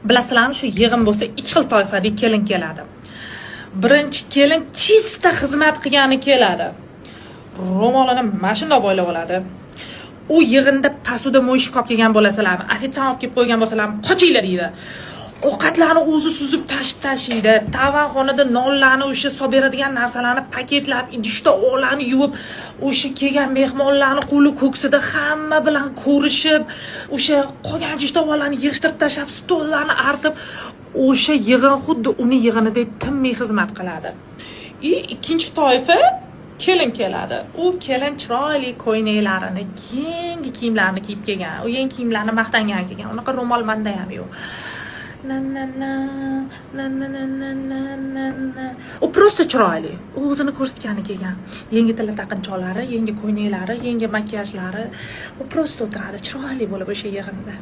Bilasizlarmi, shu yig'in bo'lsa ikki xil toifadagi kelin keladi. Birinchi kelin chista xizmat qilgani keladi. Ro'molini mashina boylab oladi. U yig'inda pasuda mo'yishib qolib kelgan bo'lasizlarmi, ofitsiant olib kelib qo'ygan bo'lsalarmi, qochinglar deydi. Ovqatlarni o'zi suzib tashlaydi. Tavanxonada nonlarni o'sha solib beradigan narsalarni paketlab, idishda o'g'larni yuvib, o'sha kelgan mehmonlarni qo'li ko'ksida hamma bilan ko'rishib, o'sha qolgan idishtovolarni yig'ishtirib tashlab, stollarni artib, o'sha yig'in xuddi uning yig'inidek tinmay xizmat qiladi. Ikkinchi toifa kelin keladi. U kelin chiroyli ko'ynaklarini, keyingi kiyimlarini kiyib kelgan. U yangi kiyimlarni maqtangan kelgan. Unaqa ro'mol manda ham yo'q. U prosta chiroyli. U o'zini ko'rsatgani kelgan. Yangi tilla taqinchoqlari, yangi ko'ynaklari, yangi makiyajlari. U prosta o'tiradi, chiroyli bo'lib o'sha yig'inda.